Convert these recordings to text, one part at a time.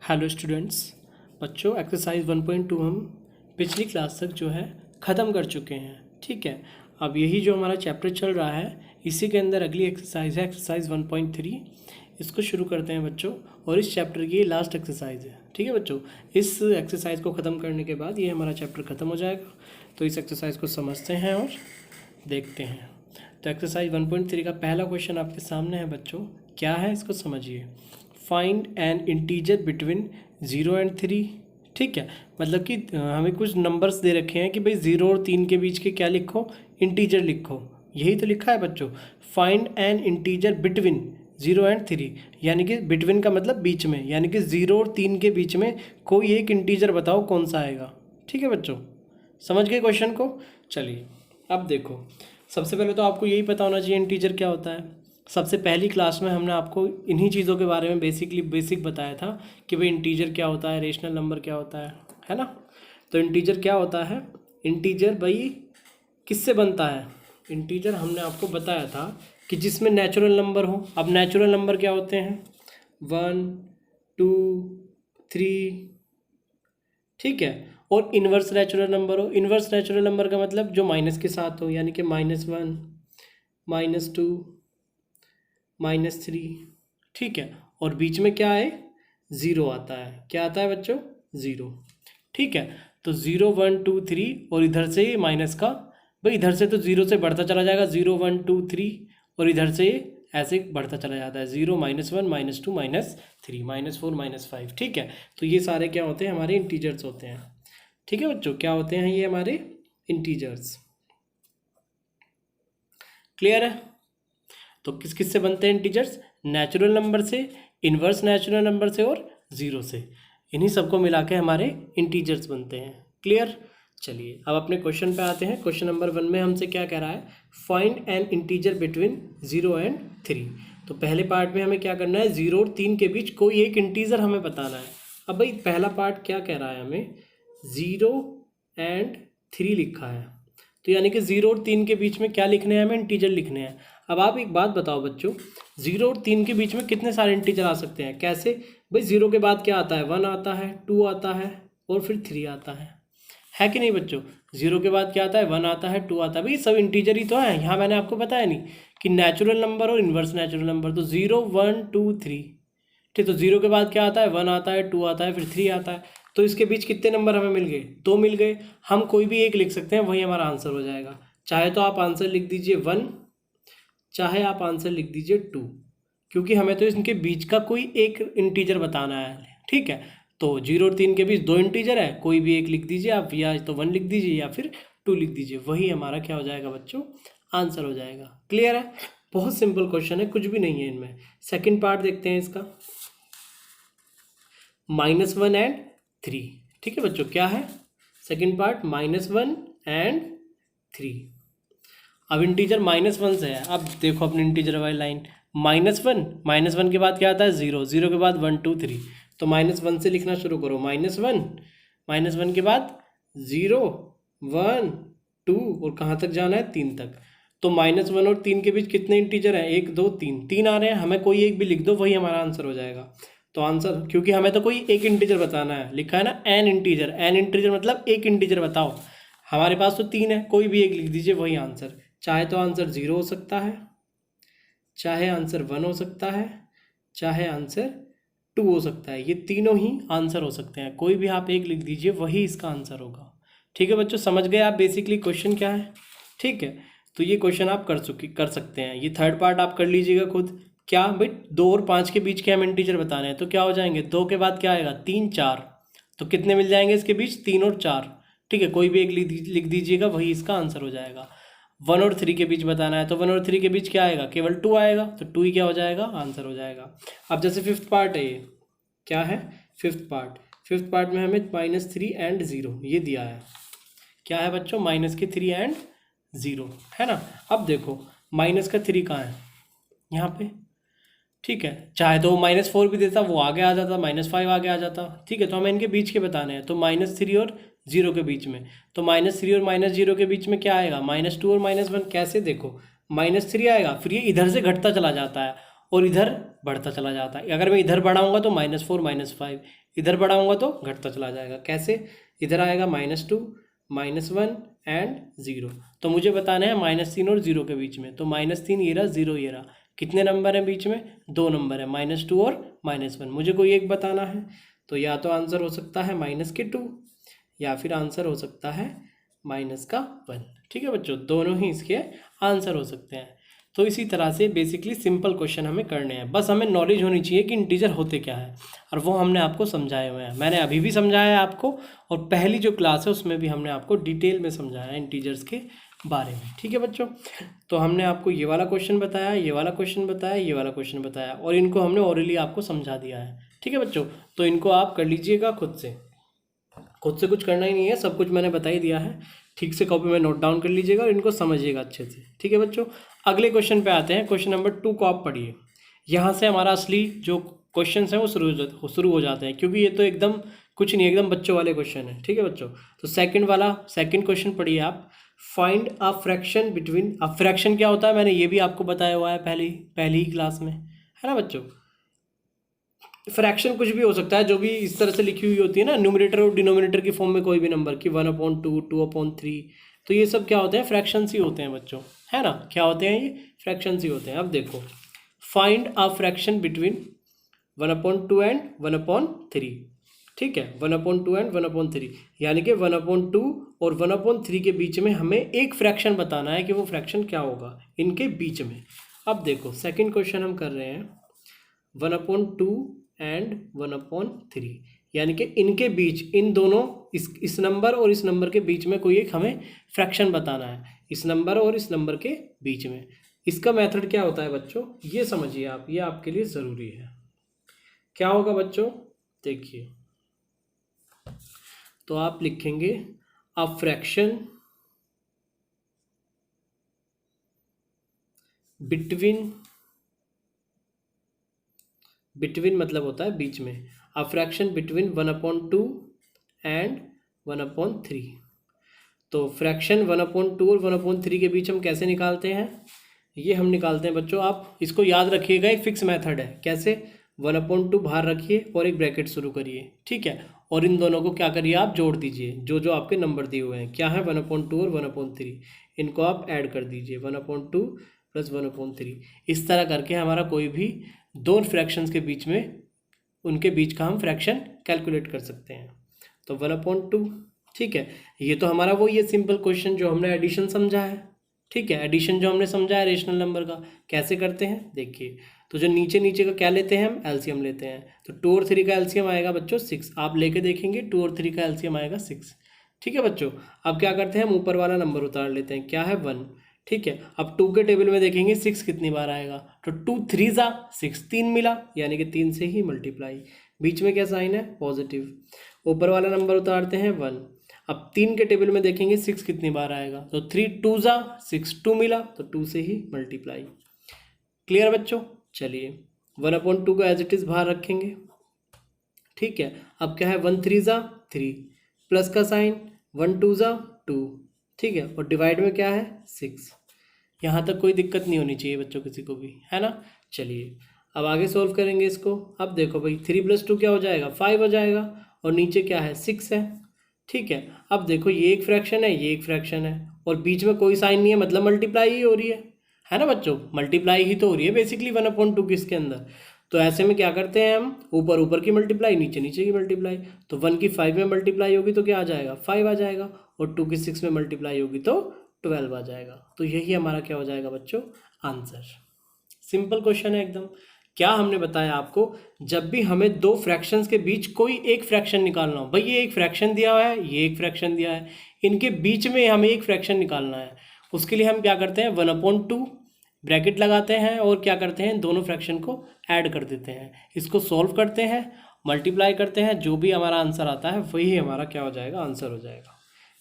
Hello students, बच्चों exercise 1.2 हम पिछली क्लास तक जो है ख़त्म कर चुके हैं। ठीक है, अब यही जो हमारा चैप्टर चल रहा है इसी के अंदर अगली एक्सरसाइज है एक्सरसाइज 1.3। इसको शुरू करते हैं बच्चों, और इस चैप्टर की ये लास्ट एक्सरसाइज है। ठीक है बच्चों, इस एक्सरसाइज को ख़त्म करने के बाद ये हमारा चैप्टर ख़त्म हो जाएगा। तो इस एक्सरसाइज को समझते हैं और देखते हैं। तो एक्सरसाइज 1.3 का पहला क्वेश्चन आपके सामने है बच्चों। क्या है इसको समझिए। Find N integer between 0 and 3। ठीक है, मतलब कि हमें कुछ नंबर्स दे रखे हैं कि भाई 0 और 3 के बीच के क्या लिखो, इंटीजर लिखो। यही तो लिखा है बच्चों, find N integer between 0 and 3, यानी कि बिटवीन का मतलब बीच में, यानी कि 0 और 3 के बीच में कोई एक इंटीजर बताओ कौन सा आएगा। ठीक है बच्चों, समझ गए क्वेश्चन को। चलिए अब देखो, सबसे पहले तो आपको यही पता होना चाहिए इंटीजर क्या होता है। सबसे पहली क्लास में हमने आपको इन्हीं चीज़ों के बारे में बेसिक बताया था कि भाई इंटीजर क्या होता है, रेशनल नंबर क्या होता है ना। तो इंटीजर क्या होता है, इंटीजर भाई किससे बनता है। इंटीजर हमने आपको बताया था कि जिसमें नेचुरल नंबर हो। अब नेचुरल नंबर क्या होते हैं, 1 2 3। ठीक है, और इन्वर्स नेचुरल नंबर हो। इन्वर्स नेचुरल नंबर का मतलब जो माइनस के साथ हो, यानी कि -1 -2 -3। ठीक है, और बीच में क्या है, 0 आता है। क्या आता है बच्चों, 0। ठीक है, तो 0 1 2 3, और इधर से ये माइनस का, भाई इधर से तो 0 से बढ़ता चला जाएगा, 0 1 2 3, और इधर से ये ऐसे बढ़ता चला जाता है, 0 -1 -2 -3 -4 -5। ठीक है, तो ये सारे क्या होते हैं, हमारे इंटीजर्स होते हैं। ठीक है बच्चों, क्या होते हैं ये हमारे इंटीजर्स। क्लियर है। तो किस किस से बनते हैं इंटीजर्स, नेचुरल नंबर से, इन्वर्स नेचुरल नंबर से और 0 से। इन्हीं सबको मिला के हमारे इंटीजर्स बनते हैं। क्लियर। चलिए अब अपने क्वेश्चन पे आते हैं। क्वेश्चन नंबर 1 में हमसे क्या कह रहा है, find N integer between 0 and 3। तो पहले पार्ट में हमें क्या करना है, 0 और 3 के बीच कोई एक इंटीजर हमें बताना है। अब भाई पहला पार्ट क्या कह रहा है, हमें 0 एंड 3 लिखा है, तो यानी कि 0 और 3 के बीच में क्या लिखने हैं, हमें इंटीजर लिखने हैं। अब आप एक बात बताओ बच्चों, 0 और 3 के बीच में कितने सारे इंटीजर आ सकते हैं, कैसे। भाई 0 के बाद क्या आता है, 1 आता है, 2 आता है और फिर 3 आता है कि नहीं बच्चों। 0 के बाद क्या आता है, 1 आता है, 2 आता है, भाई सब इंटीजर ही तो है। यहाँ मैंने आपको बताया नहीं कि नेचुरल नंबर और इन्वर्स नेचुरल नंबर, तो 0 1 2 3। ठीक, तो 0 के बाद क्या आता है, 1 आता है, 2 आता है, फिर 3 आता है। तो इसके बीच कितने नंबर हमें मिल गए, 2 मिल गए। हम कोई भी एक लिख सकते हैं, वही हमारा आंसर हो जाएगा। चाहे तो आप आंसर लिख दीजिए 1, चाहे आप आंसर लिख दीजिए 2, क्योंकि हमें तो इनके बीच का कोई एक इंटीजर बताना है। ठीक है, तो 0 और 3 के बीच 2 इंटीजर है, कोई भी एक लिख दीजिए आप, या तो 1 लिख दीजिए या फिर 2 लिख दीजिए, वही हमारा क्या हो जाएगा बच्चों, आंसर हो जाएगा। क्लियर है, बहुत सिंपल क्वेश्चन है, कुछ भी नहीं है इनमें। सेकेंड पार्ट देखते हैं इसका, -1 एंड 3। ठीक है बच्चों, क्या है सेकेंड पार्ट, -1 एंड 3। अब इंटीजर -1 से है। अब देखो अपनी इंटीजर वाली लाइन, -1 के बाद क्या आता है, 0, 0 के बाद 1 2 3, तो -1 से लिखना शुरू करो, -1 के बाद 0 1 2, और कहाँ तक जाना है, 3 तक। तो -1 और 3 के बीच कितने इंटीजर हैं, 1 2 3, 3 आ रहे हैं। हमें कोई एक भी लिख दो, वही हमारा आंसर हो जाएगा। तो आंसर, क्योंकि हमें तो कोई एक इंटीजर बताना है, लिखा है ना एन इंटीजर, एन इंटीजर मतलब एक इंटीजर बताओ। हमारे पास तो 3 है, कोई भी एक लिख दीजिए, वही आंसर। चाहे तो आंसर 0 हो सकता है, चाहे आंसर 1 हो सकता है, चाहे आंसर 2 हो सकता है। ये तीनों ही आंसर हो सकते हैं, कोई भी आप एक लिख दीजिए, वही इसका आंसर होगा। ठीक है बच्चों, समझ गए आप बेसिकली क्वेश्चन क्या है। ठीक है, तो ये क्वेश्चन आप कर सकते हैं। ये थर्ड पार्ट आप कर लीजिएगा खुद। क्या भाई 2 और 5 के बीच के हम इंटीजर बताने हैं, तो क्या हो जाएंगे, 2 के बाद क्या आएगा, 3 4, तो कितने मिल जाएंगे इसके बीच, 3 और 4। ठीक है, कोई भी एक लिख दीजिएगा, वही इसका आंसर हो जाएगा। 1 और 3 के बीच बताना है, तो 1 और 3 के बीच क्या आएगा, केवल 2 आएगा, तो 2 ही क्या हो जाएगा, आंसर हो जाएगा। अब जैसे फिफ्थ पार्ट है, ये क्या है, फिफ्थ पार्ट में हमें -3 एंड 0 ये दिया है। क्या है बच्चों, -3 एंड 0 है ना। अब देखो माइनस का 3 कहाँ है, यहाँ पे। ठीक है, चाहे तो -4 भी देता, वो आगे आ जाता, -5 आगे आ जाता। ठीक है, तो हमें इनके बीच के बताने हैं, तो -3 और 0 के बीच में, तो -3 और -0 के बीच में क्या आएगा, -2 और -1। कैसे, देखो -3 आएगा, फिर ये इधर से घटता चला जाता है, और इधर बढ़ता चला जाता है। अगर मैं इधर बढ़ाऊंगा तो -4 -5, इधर बढ़ाऊंगा तो घटता चला जाएगा। कैसे? इधर आएगा -2 -1 एंड 0। तो मुझे बताना है -3 और 0 के बीच में। तो -3 ये रहा, 0 ये रहा। कितने नंबर हैं बीच में? 2 नंबर है, -2 और -1। मुझे कोई एक बताना है। तो या तो आंसर हो सकता है -2 या फिर आंसर हो सकता है -1। ठीक है बच्चों, दोनों ही इसके आंसर हो सकते हैं। तो इसी तरह से बेसिकली सिंपल क्वेश्चन हमें करने हैं। बस हमें नॉलेज होनी चाहिए कि इंटीजर होते क्या है, और वो हमने आपको समझाए हुए हैं। मैंने अभी भी समझाया है आपको, और पहली जो क्लास है उसमें भी हमने आपको डिटेल में समझाया है इंटीजर्स के बारे में। ठीक है बच्चों, तो हमने आपको ये वाला क्वेश्चन बताया, ये वाला क्वेश्चन बताया, ये वाला क्वेश्चन बताया, और इनको हमने ओरली आपको समझा दिया है। ठीक है बच्चों, तो इनको आप कर लीजिएगा खुद से कुछ करना ही नहीं है, सब कुछ मैंने बता ही दिया है। ठीक से कॉपी में नोट डाउन कर लीजिएगा और इनको समझिएगा अच्छे से। ठीक है बच्चों, अगले क्वेश्चन पे आते हैं। क्वेश्चन नंबर 2 को आप पढ़िए। यहाँ से हमारा असली जो क्वेश्चन हैं वो शुरू हो जाते हैं, क्योंकि ये तो एकदम कुछ नहीं, एकदम बच्चों वाले क्वेश्चन है। ठीक है बच्चों, तो सेकंड क्वेश्चन पढ़िए आप। Find a fraction between. अब फ्रैक्शन क्या होता है मैंने ये भी आपको बताया हुआ है पहली ही क्लास में, है ना बच्चों। फ्रैक्शन कुछ भी हो सकता है, जो भी इस तरह से लिखी हुई होती है ना, न्यूमरेटर और डिनोमिनेटर की फॉर्म में कोई भी नंबर की 1/2, 2/3, तो ये सब क्या होते हैं? फ्रैक्शंस ही होते हैं बच्चों, है ना। क्या होते हैं? ये फ्रैक्शंस ही होते हैं। अब देखो, find a fraction between 1/2 and 1/3। ठीक है, 1/2 एंड 1/3, यानी कि 1/2 और 1/3 के बीच में हमें एक फ्रैक्शन बताना है कि वो फ्रैक्शन क्या होगा इनके बीच में। अब देखो, सेकंड क्वेश्चन हम कर रहे हैं 1/2 एंड 1/3, यानी कि इनके बीच, इन दोनों, इस नंबर और इस नंबर के बीच में कोई एक हमें फ्रैक्शन बताना है, इस नंबर और इस नंबर के बीच में। इसका मेथड क्या होता है बच्चों, ये समझिए आप, ये आपके लिए ज़रूरी है। क्या होगा बच्चों, देखिए, तो आप लिखेंगे अ फ्रैक्शन बिटवीन मतलब होता है बीच में। A fraction between 1/2 and 1/3। तो फ्रैक्शन 1/2 और 1/3 के बीच हम कैसे निकालते हैं? ये हम निकालते हैं बच्चों, आप इसको याद रखिएगा, एक फिक्स मेथड है। कैसे? 1/2 बाहर रखिए और एक ब्रैकेट शुरू करिए। ठीक है, और इन दोनों को क्या करिए, आप जोड़ दीजिए, जो जो आपके नंबर दिए हुए हैं। क्या है? 1/2 और 1/3, इनको आप ऐड कर दीजिए, 1/2 + 1/3। इस तरह करके हमारा कोई भी दो फ्रैक्शंस के बीच में, उनके बीच का हम फ्रैक्शन कैलकुलेट कर सकते हैं। तो 1/2, ठीक है। ये तो हमारा वो ये सिंपल क्वेश्चन जो हमने एडिशन समझा है। ठीक है, एडिशन जो हमने समझा है रेशनल नंबर का, कैसे करते हैं देखिए। तो जो नीचे नीचे का क्या लेते हैं, हम एलसीएम लेते हैं। तो 2 और 3 का एलसीएम आएगा बच्चों 6। आप लेके देखेंगे 2 और 3 का एलसीएम आएगा 6। ठीक है बच्चों, अब क्या करते हैं, हम ऊपर वाला नंबर उतार लेते हैं। क्या है? 1। ठीक है, अब 2 के टेबल में देखेंगे 6 कितनी बार आएगा, तो 2 3 ज़ा 6, 3 मिला, यानी कि 3 से ही मल्टीप्लाई। बीच में क्या साइन है? पॉजिटिव। ऊपर वाला नंबर उतारते हैं 1। अब 3 के टेबल में देखेंगे 6 कितनी बार आएगा, तो 3 2 ज़ा 6, 2 मिला, तो 2 से ही मल्टीप्लाई। क्लियर बच्चों? चलिए, 1/2 को एज इट इज़ बाहर रखेंगे। ठीक है, अब क्या है, 1 3 ज़ा 3, प्लस का साइन, 1 2 ज़ा 2। ठीक है, और डिवाइड में क्या है? 6। यहाँ तक कोई दिक्कत नहीं होनी चाहिए बच्चों किसी को भी, है ना। चलिए, अब आगे सोल्व करेंगे इसको। अब देखो भाई, 3 + 2 क्या हो जाएगा? 5 हो जाएगा, और नीचे क्या है? 6 है। ठीक है, अब देखो, ये एक फ्रैक्शन है, ये एक फ्रैक्शन है, और बीच में कोई साइन नहीं है, मतलब मल्टीप्लाई ही हो रही है ना बच्चों। मल्टीप्लाई ही तो हो रही है बेसिकली 1/2 की इसके अंदर। तो ऐसे में क्या करते हैं हम, ऊपर ऊपर की मल्टीप्लाई, नीचे नीचे की मल्टीप्लाई। तो 1 की 5 में मल्टीप्लाई होगी तो क्या आ जाएगा? 5 आ जाएगा, और 2 की 6 में मल्टीप्लाई होगी तो 12 आ जाएगा। तो यही हमारा क्या हो जाएगा बच्चों? आंसर। सिंपल क्वेश्चन है एकदम। क्या हमने बताया आपको, जब भी हमें दो फ्रैक्शंस के बीच कोई एक फ्रैक्शन निकालना हो, भाई ये एक फ्रैक्शन दिया हुआ है, ये एक फ्रैक्शन दिया है, इनके बीच में हमें एक फ्रैक्शन निकालना है। उसके लिए हम क्या करते हैं, 1/2 ब्रैकेट लगाते हैं, और क्या करते हैं, दोनों फ्रैक्शन को ऐड कर देते हैं, इसको सॉल्व करते हैं, मल्टीप्लाई करते हैं, जो भी हमारा आंसर आता है वही हमारा क्या हो जाएगा? आंसर हो जाएगा।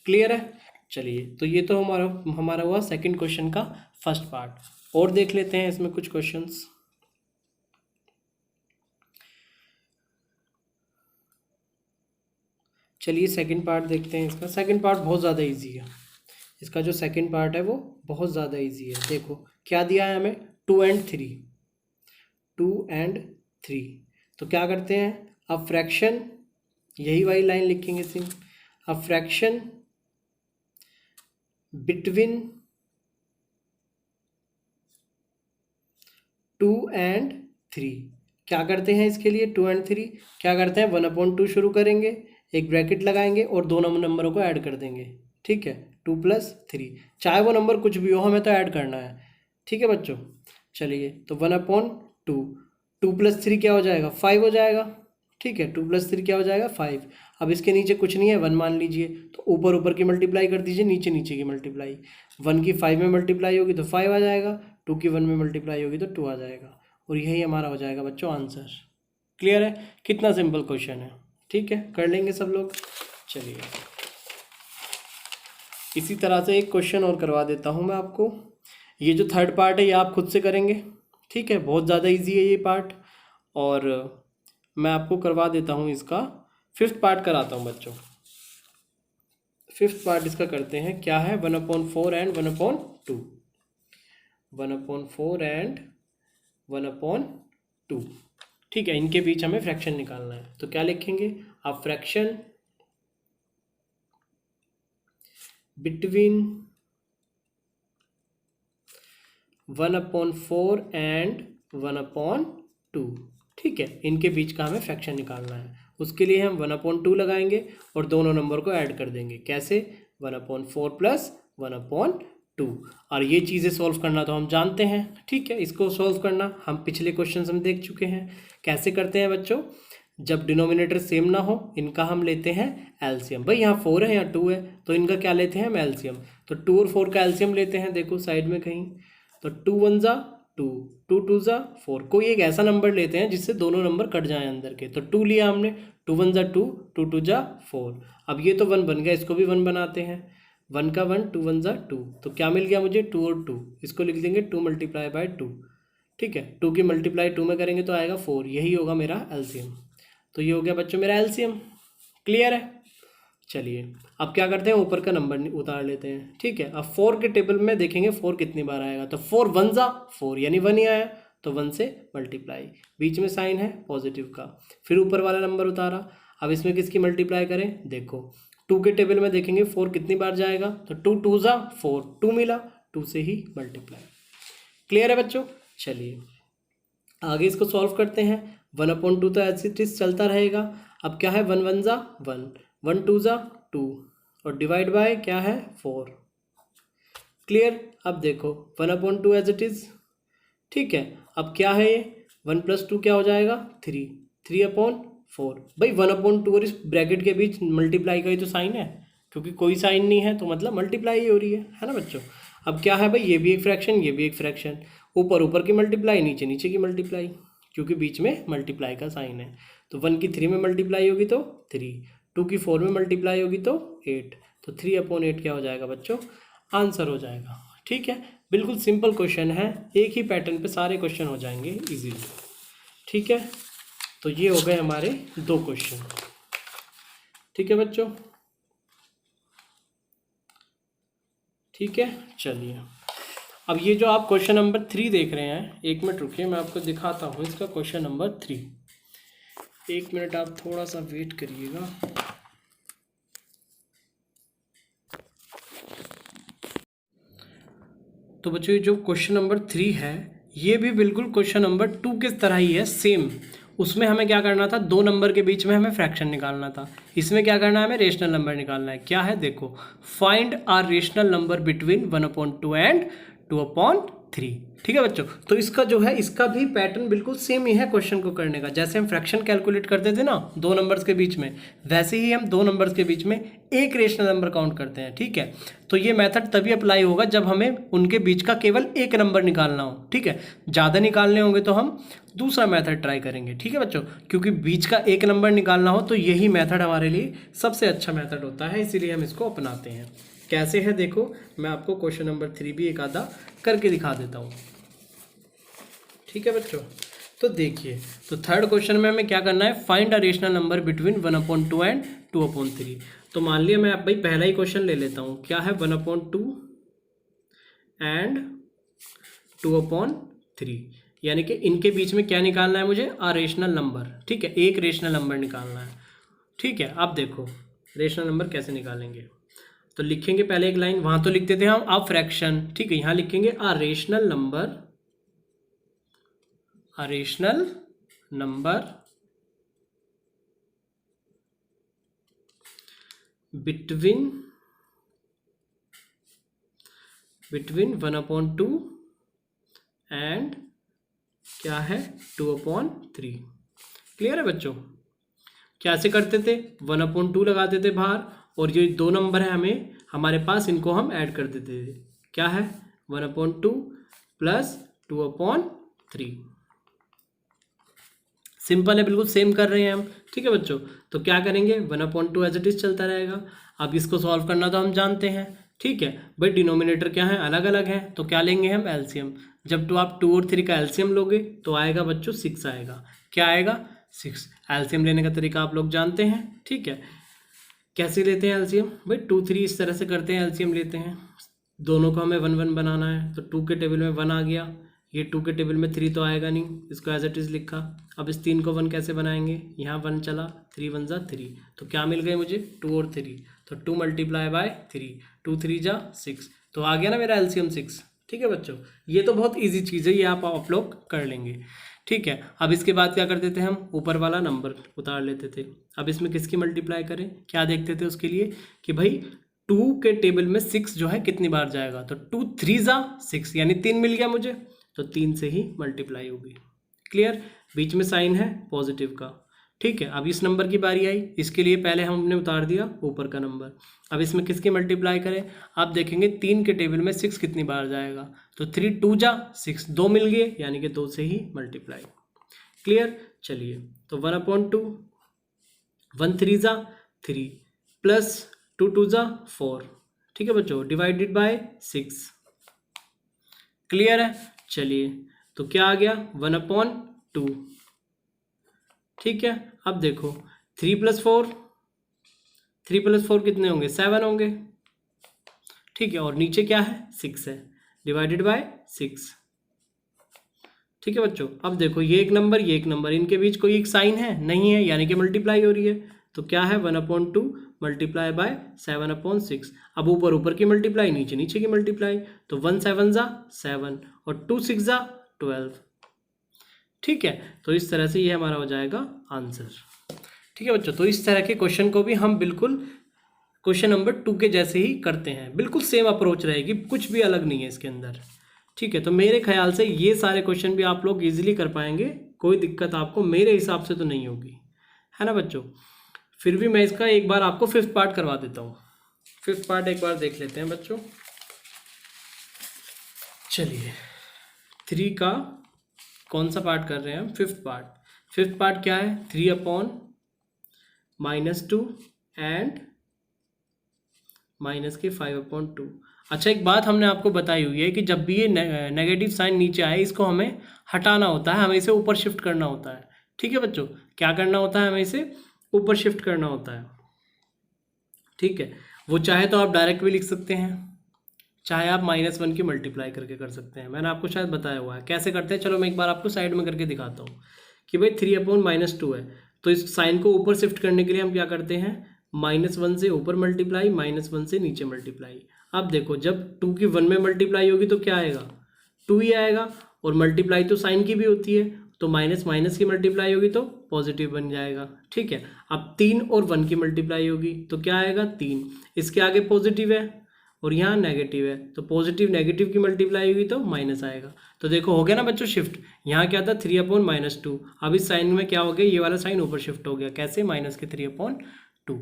क्लियर है? चलिए, तो ये तो हमारा हुआ सेकंड क्वेश्चन का फर्स्ट पार्ट। और देख लेते हैं इसमें कुछ क्वेश्चंस। चलिए, सेकंड पार्ट देखते हैं इसका। सेकंड पार्ट बहुत ज़्यादा इजी है, इसका जो सेकंड पार्ट है वो बहुत ज़्यादा इजी है। देखो क्या दिया है हमें, 2 और 3। 2 एंड 3। तो क्या करते हैं, अब फ्रैक्शन, यही वाली लाइन लिखेंगे सिम, अब फ्रैक्शन बिटवीन 2 एंड 3। क्या करते हैं इसके लिए, 2 एंड 3 क्या करते हैं, 1/2 शुरू करेंगे, एक ब्रैकेट लगाएंगे और दोनों नंबरों को ऐड कर देंगे। ठीक है, 2 + 3, चाहे वो नंबर कुछ भी हो हमें तो ऐड करना है। ठीक है बच्चों, चलिए तो 1/2, 2 + 3 क्या हो जाएगा, 5 हो जाएगा। ठीक है, 2 + 3 क्या हो जाएगा, 5। अब इसके नीचे कुछ नहीं है, 1 मान लीजिए, तो ऊपर ऊपर की मल्टीप्लाई कर दीजिए, नीचे नीचे की मल्टीप्लाई। 1 की 5 में मल्टीप्लाई होगी तो 5 आ जाएगा, 2 की 1 में मल्टीप्लाई होगी तो 2 आ जाएगा, और यही हमारा हो जाएगा बच्चों आंसर। क्लियर है, कितना सिंपल क्वेश्चन है। ठीक है, कर लेंगे सब लोग। चलिए इसी तरह से एक क्वेश्चन और करवा देता हूँ मैं आपको। ये जो थर्ड पार्ट है ये आप खुद से करेंगे। ठीक है, बहुत ज़्यादा इजी है ये पार्ट, और मैं आपको करवा देता हूँ इसका 5th पार्ट कराता हूँ बच्चों। 5th पार्ट इसका करते हैं, क्या है, 1/4 एंड 1/2, 1/4 एंड 1/2। ठीक है, इनके बीच हमें फ्रैक्शन निकालना है, तो क्या लिखेंगे आप, फ्रैक्शन बिटवीन 1/4 एंड 1/2। ठीक है, इनके बीच का हमें फ्रैक्शन निकालना है। उसके लिए हम 1/2 लगाएंगे और दोनों नंबर को ऐड कर देंगे। कैसे, 1/4 + 1/2। और ये चीज़ें सॉल्व करना तो हम जानते हैं। ठीक है, इसको सॉल्व करना हम पिछले क्वेश्चन हम देख चुके हैं। कैसे करते हैं बच्चों, जब डिनोमिनेटर सेम ना हो इनका हम लेते हैं एलसीएम। भाई यहाँ 4 है यहाँ 2 है, तो इनका क्या लेते हैं हम, एलसीएम। तो 2 और 4 का एलसीएम लेते हैं, देखो साइड में कहीं, तो 2 × 1 = 2, 2 × 2 = 4। कोई एक ऐसा नंबर लेते हैं जिससे दोनों नंबर कट जाएं अंदर के, तो 2 लिया हमने, 2 × 1 = 2, 2 × 2 = 4। अब ये तो 1 बन गया, इसको भी 1 बनाते हैं, 1 का 1, 2 × 1 = 2। तो क्या मिल गया मुझे, 2 और 2, इसको लिख देंगे 2 × 2। ठीक है, 2 की मल्टीप्लाई 2 में करेंगे तो आएगा 4, यही होगा मेरा एलसीएम। तो ये हो गया बच्चों मेरा एलसीएम। क्लियर है, चलिए अब क्या करते हैं, ऊपर का नंबर उतार लेते हैं। ठीक है, अब 4 के टेबल में देखेंगे 4 कितनी बार आएगा, तो 4 × 1 = 4, यानी 1 ही आया, तो 1 से मल्टीप्लाई, बीच में साइन है पॉजिटिव का, फिर ऊपर वाला नंबर उतारा। अब इसमें किसकी मल्टीप्लाई करें, देखो 2 के टेबल में देखेंगे 4 कितनी बार जाएगा, तो 2 × 2 = 4, 2 मिला, 2 से ही मल्टीप्लाई। क्लियर है बच्चों, चलिए आगे इसको सॉल्व करते हैं। 1/2 तो ऐसे इट इज चलता रहेगा। अब क्या है, 1 × 1 = 1, 1 × 2 = 2, और डिवाइड बाय क्या है, 4। क्लियर, अब देखो 1/2 एज इट इज। ठीक है, अब क्या है ये, 1 + 2 क्या हो जाएगा, 3, 3/4। भाई 1/2 और इस ब्रैकेट के बीच मल्टीप्लाई का ही तो साइन है, क्योंकि कोई साइन नहीं है तो मतलब मल्टीप्लाई ही हो रही है ना बच्चों। अब क्या है भाई, ये भी एक फ्रैक्शन, ये भी एक फ्रैक्शन, ऊपर ऊपर की मल्टीप्लाई, नीचे नीचे की मल्टीप्लाई, क्योंकि बीच में मल्टीप्लाई का साइन है। तो 1 की 3 में मल्टीप्लाई होगी तो 3, 2 की 4 में मल्टीप्लाई होगी तो 8, तो 3/8 क्या हो जाएगा बच्चों, आंसर हो जाएगा। ठीक है, बिल्कुल सिंपल क्वेश्चन है, एक ही पैटर्न पे सारे क्वेश्चन हो जाएंगे इजीली। ठीक है, तो ये हो गए हमारे 2 क्वेश्चन। ठीक है बच्चों, ठीक है, चलिए अब ये जो आप क्वेश्चन नंबर 3 देख रहे हैं, 1 मिनट रुकिए मैं आपको दिखाता हूँ इसका क्वेश्चन नंबर 3। 1 मिनट आप थोड़ा सा वेट करिएगा। तो बच्चों ये जो क्वेश्चन नंबर 3 है ये भी बिल्कुल क्वेश्चन नंबर 2 की तरह ही है, सेम। उसमें हमें क्या करना था, 2 नंबर के बीच में हमें फ्रैक्शन निकालना था। इसमें क्या करना है, हमें रेशनल नंबर निकालना है। क्या है, देखो, find are rational number between 1/2 and 2/3। ठीक है बच्चों, तो इसका जो है इसका भी पैटर्न बिल्कुल सेम ही है क्वेश्चन को करने का। जैसे हम फ्रैक्शन कैलकुलेट करते थे ना 2 नंबर्स के बीच में, वैसे ही हम 2 नंबर्स के बीच में एक रेशनल नंबर काउंट करते हैं। ठीक है, तो ये मेथड तभी अप्लाई होगा जब हमें उनके बीच का केवल एक नंबर निकालना हो। ठीक है, ज़्यादा निकालने होंगे तो हम दूसरा मेथड ट्राई करेंगे। ठीक है बच्चों, क्योंकि बीच का एक नंबर निकालना हो तो यही मेथड हमारे लिए सबसे अच्छा मेथड होता है, इसीलिए हम इसको अपनाते हैं। कैसे है देखो, मैं आपको क्वेश्चन नंबर 3 भी एक आधा करके दिखा देता हूँ। ठीक है बच्चों, तो देखिए, तो थर्ड क्वेश्चन में हमें क्या करना है, find a rational number between 1/2 and 2/3। तो मान लिया मैं भाई पहला ही क्वेश्चन ले लेता हूँ। क्या है, 1/2 एंड 2/3। यानी कि इनके बीच में क्या निकालना है मुझे, अ रेशनल नंबर। ठीक है, एक रेशनल नंबर निकालना है। ठीक है, अब देखो रेशनल नंबर कैसे निकालेंगे। तो लिखेंगे पहले एक लाइन, वहां तो लिखते थे हम अ फ्रैक्शन। ठीक है, यहां लिखेंगे a rational number, a rational number between 1/2 and क्या है 2/3। क्लियर है बच्चों। कैसे करते थे, 1/2 लगाते थे बाहर, और ये दो नंबर है हमें हमारे पास, इनको हम ऐड कर देते थे। क्या है 1/2 प्लस 2/3। सिंपल है, बिल्कुल सेम कर रहे हैं हम। ठीक है बच्चों, तो क्या करेंगे 1/2 एज इट इज चलता रहेगा। अब इसको सॉल्व करना तो हम जानते हैं। ठीक है भाई, डिनोमिनेटर क्या है, अलग अलग है, तो क्या लेंगे हम, एलसीएम। जब तो आप 2 और 3 का एलसीएम लोगे तो आएगा बच्चों 6 आएगा। क्या आएगा 6। एलसीएम लेने का तरीका आप लोग जानते हैं। ठीक है, कैसे लेते हैं एलसीएम भाई, 2 3 इस तरह से करते हैं, एलसीएम लेते हैं। दोनों को हमें 1 1 बनाना है, तो 2 के टेबल में 1 आ गया, ये 2 के टेबल में 3 तो आएगा नहीं, इसको एज इट इज़ लिखा। अब इस 3 को 1 कैसे बनाएंगे, यहाँ 1 चला, 3 1 जा 3, तो क्या मिल गए मुझे 2 और 3, तो 2 मल्टीप्लाई बाय 3, 2 3 जा 6, तो आ गया ना मेरा एलसीएम 6। ठीक है बच्चों, ये तो बहुत ईजी चीज़ है, ये आप लोग कर लेंगे। ठीक है, अब इसके बाद क्या करते थे हम, ऊपर वाला नंबर उतार लेते थे। अब इसमें किसकी मल्टीप्लाई करें, क्या देखते थे उसके लिए कि भाई 2 के टेबल में 6 जो है कितनी बार जाएगा, तो 2 3 जा 6, यानी 3 मिल गया मुझे, तो 3 से ही मल्टीप्लाई होगी। क्लियर, बीच में साइन है पॉजिटिव का। ठीक है, अब इस नंबर की बारी आई, इसके लिए पहले हमने उतार दिया ऊपर का नंबर। अब इसमें किसकी मल्टीप्लाई करें, आप देखेंगे 3 के टेबल में 6 कितनी बार जाएगा, तो 3 2 जा 6, 2 मिल गए, यानी कि 2 से ही मल्टीप्लाई। क्लियर, चलिए तो 1/2, 1 3 जा 3 प्लस 2 2 जा 4। ठीक है बच्चों, डिवाइडेड बाय 6। क्लियर है, चलिए तो क्या आ गया 1/2। ठीक है, अब देखो 3 + 4, 3 + 4 कितने होंगे, 7 होंगे। ठीक है, और नीचे क्या है 6 है, डिवाइडेड बाय 6। ठीक है बच्चों, अब देखो ये एक नंबर, ये एक नंबर, इनके बीच कोई एक साइन है नहीं है, यानी कि मल्टीप्लाई हो रही है, तो क्या है 1/2 मल्टीप्लाई बाय 7/6। अब ऊपर ऊपर की मल्टीप्लाई, नीचे नीचे की मल्टीप्लाई, तो 1 7 जा 7 और 2 6 जा 12। ठीक है, तो इस तरह से ये हमारा हो जाएगा आंसर। ठीक है बच्चों, तो इस तरह के क्वेश्चन को भी हम बिल्कुल क्वेश्चन नंबर 2 के जैसे ही करते हैं, बिल्कुल सेम अप्रोच रहेगी, कुछ भी अलग नहीं है इसके अंदर। ठीक है, तो मेरे ख्याल से ये सारे क्वेश्चन भी आप लोग इजीली कर पाएंगे, कोई दिक्कत आपको मेरे हिसाब से तो नहीं होगी, है ना बच्चों। फिर भी मैं इसका एक बार आपको 5th पार्ट करवा देता हूँ। 5th पार्ट एक बार देख लेते हैं बच्चों। चलिए 3 का कौन सा पार्ट कर रहे हैं हम, 5th पार्ट। 5th पार्ट क्या है, 3/-2 एंड -5/2। अच्छा, एक बात हमने आपको बताई हुई है कि जब भी ये नेगेटिव साइन नीचे आए, इसको हमें हटाना होता है, हमें इसे ऊपर शिफ्ट करना होता है। ठीक है बच्चों, क्या करना होता है, हमें इसे ऊपर शिफ्ट करना होता है। ठीक है, वो चाहे तो आप डायरेक्ट भी लिख सकते हैं, चाहे आप -1 की मल्टीप्लाई करके कर सकते हैं, मैंने आपको शायद बताया हुआ है कैसे करते हैं। चलो मैं एक बार आपको साइड में करके दिखाता हूँ कि भाई 3/-2 है, तो इस साइन को ऊपर शिफ्ट करने के लिए हम क्या करते हैं, -1 से ऊपर मल्टीप्लाई, -1 से नीचे मल्टीप्लाई। अब देखो जब 2 की 1 में मल्टीप्लाई होगी तो क्या आएगा, 2 ही आएगा, और मल्टीप्लाई तो साइन की भी होती है, तो माइनस माइनस की मल्टीप्लाई होगी तो पॉजिटिव बन जाएगा। ठीक है, अब 3 और 1 की मल्टीप्लाई होगी तो क्या आएगा 3, इसके आगे पॉजिटिव है और यहाँ नेगेटिव है, तो पॉजिटिव नेगेटिव की मल्टीप्लाई होगी तो माइनस आएगा। तो देखो हो गया ना बच्चों शिफ्ट, यहाँ क्या था 3/-2, अब इस साइन में क्या हो गया, ये वाला साइन ऊपर शिफ्ट हो गया, कैसे -3/2।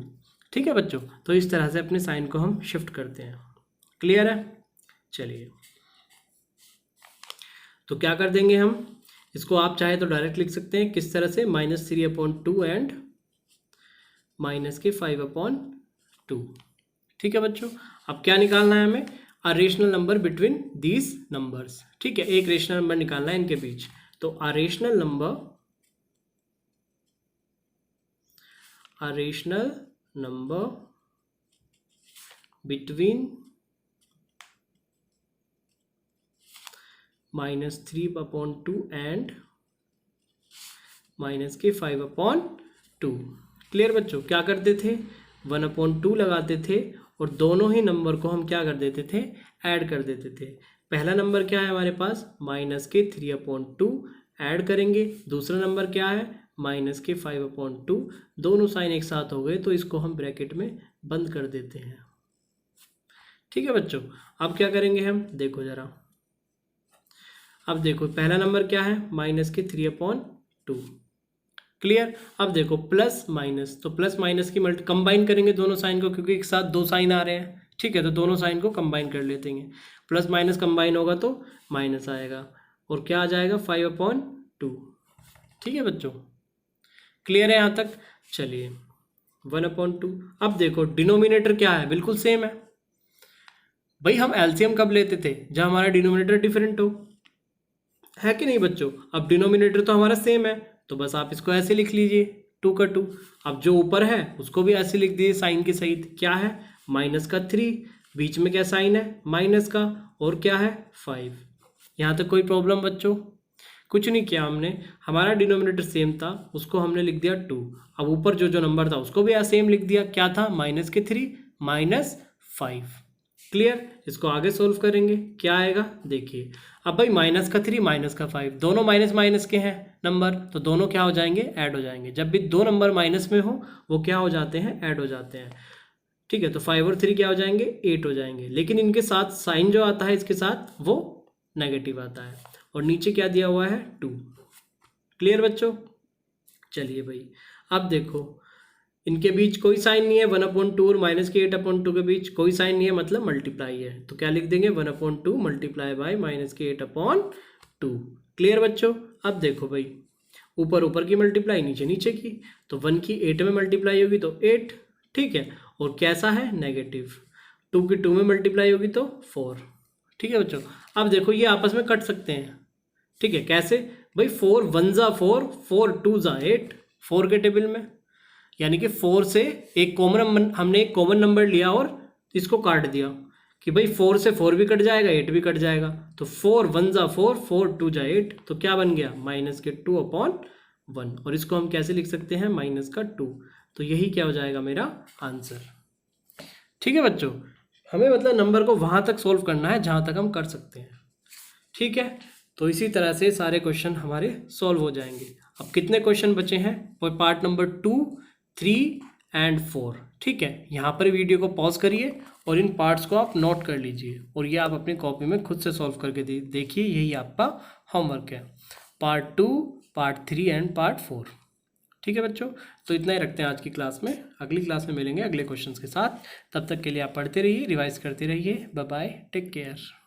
ठीक है बच्चों, तो इस तरह से अपने साइन को हम शिफ्ट करते हैं। क्लियर है, चलिए तो क्या कर देंगे हम, इसको आप चाहे तो डायरेक्ट लिख सकते हैं, किस तरह से, -3/2 एंड -5/2। ठीक है बच्चों, अब क्या निकालना है हमें, a rational number between these numbers. ठीक है, एक रेशनल नंबर निकालना है इनके बीच, तो a rational number between -3/2 and -5/2। Clear बच्चों? क्या करते थे, 1/2 लगाते थे और दोनों ही नंबर को हम क्या कर देते थे, ऐड कर देते थे। पहला नंबर क्या है हमारे पास, -3/2 ऐड करेंगे। दूसरा नंबर क्या है, -5/2। दोनों साइन एक साथ हो गए तो इसको हम ब्रैकेट में बंद कर देते हैं। ठीक है बच्चों, अब क्या करेंगे हम, देखो जरा। अब देखो पहला नंबर क्या है, -3/2। क्लियर? अब देखो प्लस माइनस, तो प्लस माइनस की कंबाइन करेंगे दोनों साइन को, क्योंकि एक साथ दो साइन आ रहे हैं। ठीक है, तो दोनों साइन को कंबाइन कर लेते हैं। प्लस माइनस कंबाइन होगा तो माइनस आएगा और क्या आ जाएगा, 5/2। ठीक है बच्चों, क्लियर है यहाँ तक? चलिए 1/2। अब देखो डिनोमिनेटर क्या है, बिल्कुल सेम है। भाई हम एलसीएम कब लेते थे, जब हमारा डिनोमिनेटर डिफरेंट हो, है कि नहीं बच्चों? अब डिनोमिनेटर तो हमारा सेम है, तो बस आप इसको ऐसे लिख लीजिए, 2 का 2। अब जो ऊपर है उसको भी ऐसे लिख दीजिए साइन के सहित। क्या है, -3, बीच में क्या साइन है, माइनस का, और क्या है, 5। यहाँ तक कोई प्रॉब्लम बच्चों? कुछ नहीं किया हमने, हमारा डिनोमिनेटर सेम था, उसको हमने लिख दिया 2। अब ऊपर जो जो नंबर था उसको भी सेम लिख दिया। क्या था, -3 -5। क्लियर? इसको आगे सोल्व करेंगे, क्या आएगा देखिए। अब भाई -3 -5 दोनों माइनस माइनस के हैं नंबर, तो दोनों क्या हो जाएंगे, ऐड हो जाएंगे। जब भी दो नंबर माइनस में हो वो क्या हो जाते हैं, ऐड हो जाते हैं। ठीक है, तो 5 और 3 क्या हो जाएंगे, 8 हो जाएंगे। लेकिन इनके साथ साइन जो आता है इसके साथ वो नेगेटिव आता है, और नीचे क्या दिया हुआ है, 2। क्लियर बच्चों? चलिए भाई, अब देखो इनके बीच कोई साइन नहीं है, 1/2 और -8/2 के बीच कोई साइन नहीं है, मतलब मल्टीप्लाई है। तो क्या लिख देंगे, 1/2 मल्टीप्लाई बाय -8/2। क्लियर बच्चों? अब देखो भाई, ऊपर ऊपर की मल्टीप्लाई, नीचे नीचे की, तो 1 की 8 में मल्टीप्लाई होगी तो 8। ठीक है, और कैसा है, नेगेटिव। 2 की 2 में मल्टीप्लाई होगी तो 4। ठीक है बच्चों, अब देखो ये आपस में कट सकते हैं। ठीक है, कैसे भाई, 4 1 ज़ा 4, 4 2 ज़ा 8, 4 के टेबल में, यानी कि 4 से एक कॉमन, हमने एक कॉमन नंबर लिया और इसको काट दिया कि भाई 4 से 4 भी कट जाएगा, 8 भी कट जाएगा। तो 4 1 ज़ा 4, 4 2 ज़ा 8, तो क्या बन गया, -2/1। और इसको हम कैसे लिख सकते हैं, -2। तो यही क्या हो जाएगा मेरा आंसर। ठीक है बच्चों, हमें मतलब नंबर को वहाँ तक सोल्व करना है जहाँ तक हम कर सकते हैं। ठीक है, तो इसी तरह से सारे क्वेश्चन हमारे सॉल्व हो जाएंगे। अब कितने क्वेश्चन बचे हैं, वो पार्ट नंबर 2, 3 एंड 4। ठीक है, यहाँ पर वीडियो को पॉज करिए और इन पार्ट्स को आप नोट कर लीजिए, और ये आप अपनी कॉपी में खुद से सॉल्व करके देखिए, यही आपका होमवर्क है, पार्ट 2, पार्ट 3 एंड पार्ट 4। ठीक है बच्चों, तो इतना ही रखते हैं आज की क्लास में। अगली क्लास में मिलेंगे अगले क्वेश्चंस के साथ। तब तक के लिए आप पढ़ते रहिए, रिवाइज करते रहिए। Bye bye, take care.